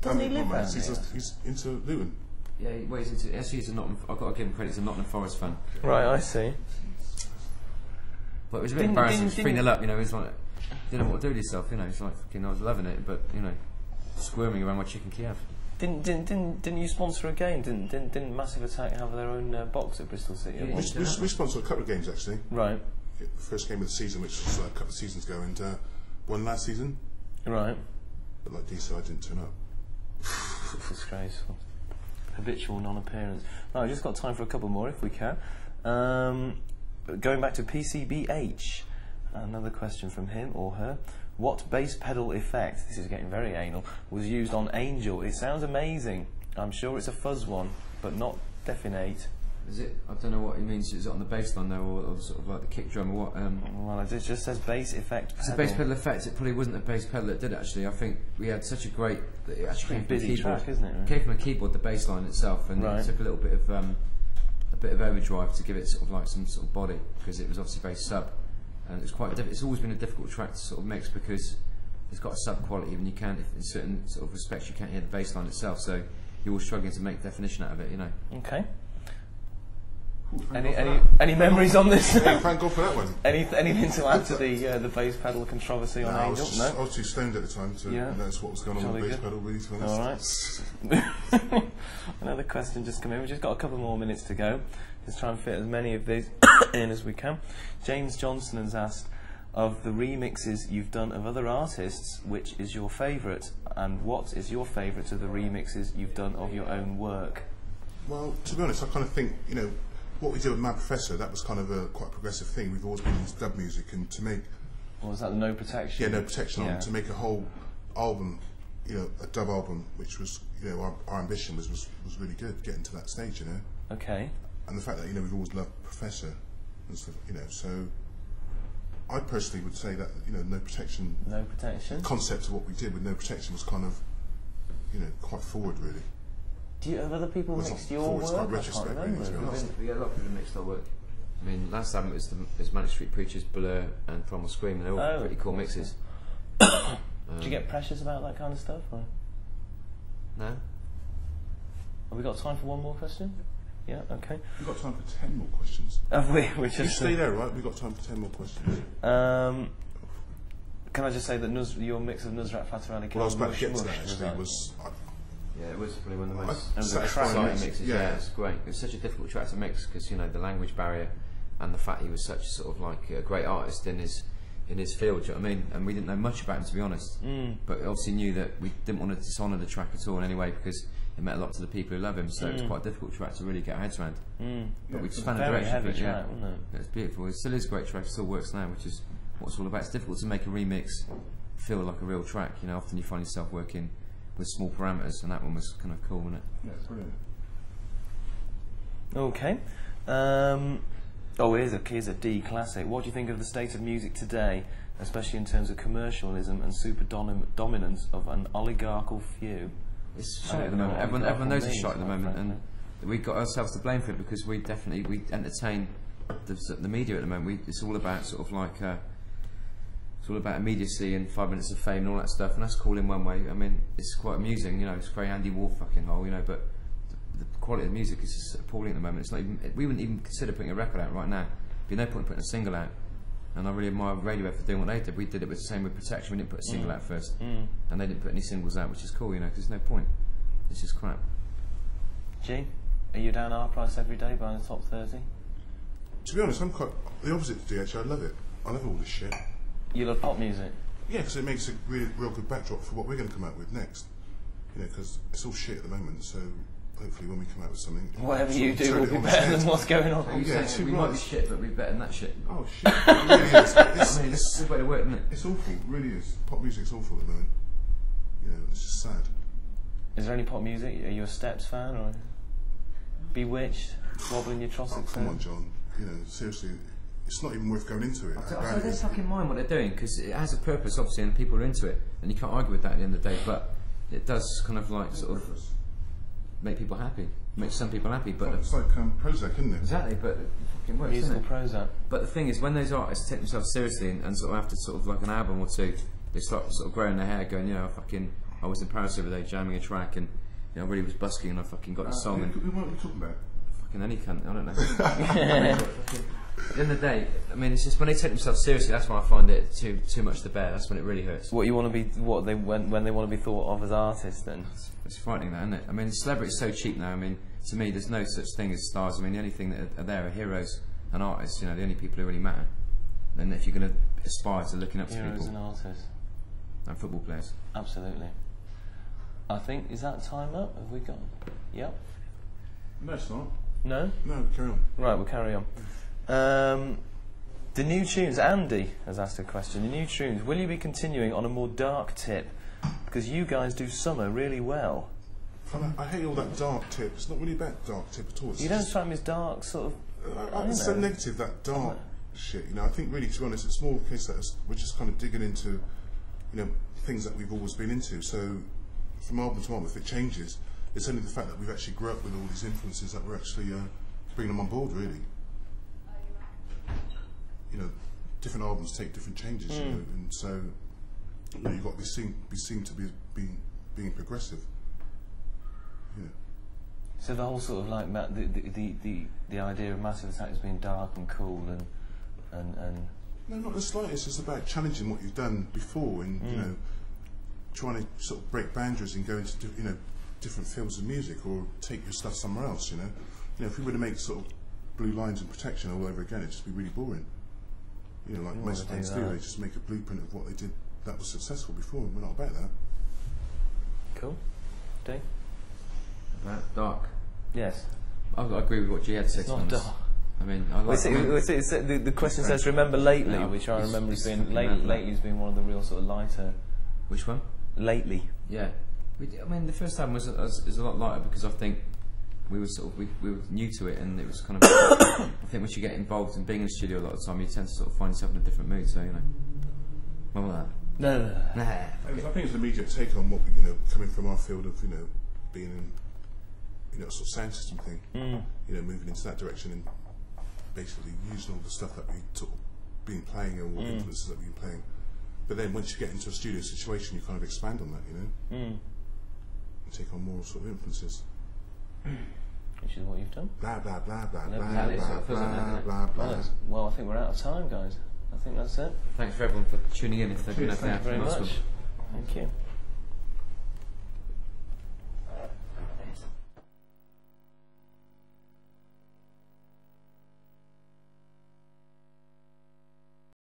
Doesn't he live around He's into Luton. Yeah, well, he's a Nottingham. I've got to give him credit. He's a Nottingham Forest fan. Right, I see. But it was a bit embarrassing. 3-0 up, you know. He's like, didn't know what to do with himself, you know. He's like, fucking, I was loving it, but you know, squirming around my chicken Kiev. Didn't you sponsor a game? Didn't Massive Attack have their own box at Bristol City? Yeah, we sponsored a couple of games actually. Right. First game of the season, which was a couple of seasons ago, and won last season. Right. But like DC, I didn't turn up. Disgraceful. Habitual non-appearance. Right, I've just got time for a couple more if we can. Going back to PCBH, another question from him or her. What bass pedal effect, this is getting very anal, was used on Angel? It sounds amazing. I'm sure it's a fuzz one, but not definite. Is it? I don't know what he means. Is it on the bass line though, or sort of like the kick drum, or what? Well, it just says bass effect pedal. It's a bass pedal effect. It probably wasn't a bass pedal that did it actually. I think we had such a great. It actually came from busy the keyboard. track, isn't it? Right? Came from a keyboard, the bass line itself, and it took a little bit of overdrive to give it sort of like some sort of body, because it was obviously very sub, and it's quite. It's always been a difficult track to sort of mix because it's got a sub quality, and you can't, in certain sort of respects, you can't hear the bass line itself. So you're all struggling to make definition out of it, you know. Okay. Any memories on this? Thank God for that one. Anything to add to the bass pedal controversy on Angel? I was too stoned at the time to notice what was going on with the bass pedal, really, to be honest. Alright. Another question just come in. We've just got a couple more minutes to go. Let's try and fit as many of these in as we can. James Johnson has asked, of the remixes you've done of other artists, which is your favourite? And what is your favourite of the remixes you've done of your own work? Well, to be honest, I kind of think, you know, what we did with Mad Professor, that was kind of a quite progressive thing. We've always been into dub music, and to make... What was that, No Protection? Yeah, No Protection on, to make a whole album, you know, a dub album, which was, you know, our ambition was really good, getting to that stage, you know. Okay. And the fact that, you know, we've always loved Professor and stuff, you know, so I personally would say that, you know, No Protection... No Protection? The concept of what we did with No Protection was kind of, you know, quite forward, really. Do you have other people mixed your work? Quite retrospect, really, to be honest. Yeah, a lot of people mixed our work. I mean, last album was Manic Street Preachers, Blur, and Primal Scream, and they're all pretty cool mixes. Do you get precious about that kind of stuff? Or? No. Have we got time for one more question? Yeah, okay. We've got time for 10 more questions. Have we? You stay there, right? We've got time for 10 more questions. Can I just say that your mix of Nusrat Fateh Ali Khan... Well, I was about to get to that, actually. Yeah, it was probably one of the most exciting mixes. Yeah, it's great. It was such a difficult track to mix because, you know, the language barrier and the fact he was such sort of like a great artist in his field. Do you know what I mean? And we didn't know much about him, to be honest. But we obviously knew that we didn't want to dishonour the track at all in any way because it meant a lot to the people who love him. So it was quite a difficult track to really get our heads around. But we just found a direction for it. Track, wasn't it? It's beautiful. It still is a great track. It still works now, which is what it's all about. It's difficult to make a remix feel like a real track. You know, often you find yourself working with small parameters, and that one was kind of cool, wasn't it? Yeah, it's brilliant. Okay. Here's a D classic. What do you think of the state of music today, especially in terms of commercialism and super dominance of an oligarchical few? It's shite at the moment. Everyone knows it's shite at the moment, and we got ourselves to blame for it because we entertain the media at the moment. It's all about sort of like. It's all about immediacy and 5 minutes of fame and all that stuff, and that's cool in one way. I mean, it's quite amusing, you know. It's very Andy Wolf fucking hole, you know. But the quality of the music is just appalling at the moment. It's not even, we wouldn't even consider putting a record out right now. There'd be no point in putting a single out. And I really admire Radiohead for doing what they did. We did it with the same with Protection. We didn't put a single out first, and they didn't put any singles out, which is cool, you know. Because there's no point. It's just crap. G, are you down our price every day buying the top 30? To be honest, I'm quite the opposite to DH. I love it. I love all this shit. You love pop music? Yeah, because it makes a real good backdrop for what we're going to come out with next. You know, because it's all shit at the moment, so hopefully when we come out with something... Whatever you do will be better than what's going on. Oh, yeah, we might be shit, but we're better than that shit. Oh, shit. It really is. It's a way to work, isn't it? It's awful, it really is. Pop music's awful at the moment. You know, it's just sad. Is there any pop music? Are you a Steps fan, or Bewitched, Wobbling Your Trossachs? Oh, come on, John. You know, seriously... It's not even worth going into it. I don't fucking mind what they're doing because it has a purpose, obviously, and people are into it, and you can't argue with that at the end of the day. But it does kind of like sort of make people happy, make some people happy. But it's like Prozac, isn't it? Exactly, but it fucking works. Musical Prozac. But the thing is, when those artists take themselves seriously and sort of after sort of like an album or two, they start sort of growing their hair, going, you know, I was in Paris the other day jamming a track, and you know, I really was busking, and I fucking got the song. And who were we talking about? Fucking any cunt, I don't know. At the end of the day, I mean, it's just when they take themselves seriously, that's when I find it too much to bear. That's when it really hurts. What you want to be, when they want to be thought of as artists, then? It's frightening, that, isn't it? I mean, celebrity is so cheap now. I mean, to me, there's no such thing as stars. I mean, the only thing that are there are heroes and artists. You know, the only people who really matter. And if you're going to aspire to looking up to Heroes people, and artists, and football players, absolutely. I think, is that time up? Have we got? Yep. No, it's not. No? No, carry on. Right, we'll carry on. The new tunes, Andy has asked a question. The new tunes, will you be continuing on a more dark tip? Because you guys do summer really well. I hate all that dark tip. It's not really about dark tip at all. It's you don't strike me as dark, sort of. It's so negative, that dark shit. You know, I think really, to be honest, it's more a case that we're just kind of digging into, you know, things that we've always been into. So from album to album, if it changes, it's only the fact that we've actually grew up with all these influences that we're actually bringing them on board, really. You know, different albums take different changes, you know, and so you know, you've got to be seen to be being progressive. Yeah. So the whole sort of like the idea of Massive Attack as being dark and cool and no, not the slightest. It's about challenging what you've done before, and you know, trying to sort of break boundaries and go into different fields of music, or take your stuff somewhere else. You know, if we were to make sort of Blue Lines and Protection all over again, it'd just be really boring. You know, like most bands do, they just make a blueprint of what they did that was successful before, and we're not about that. Cool. Dave? Dark. Yes. I agree with what G had said. It's not dark. I mean, I like the question says, remember lately, which I remember as being lately as being one of the real sort of lighter. Which one? Lately. Yeah. I mean, the first time was a lot lighter because I think we were we were new to it, and it was kind of. I think once you get involved in being in the studio a lot of the time, you tend to sort of find yourself in a different mood. So you know. What was that? No. I think it's an immediate take on what we, coming from our field of being in a sort of sound system thing. Moving into that direction and basically using all the stuff that we sort of been playing and all the influences that we've been playing. But then once you get into a studio situation, you kind of expand on that, and take on more sort of influences. Which is what you've done. Blah blah blah blah blah Exactly. blah blah. Well, I think we're out of time, guys. I think that's it. Thanks for everyone for tuning in. If they're Thank you very much. Thank you.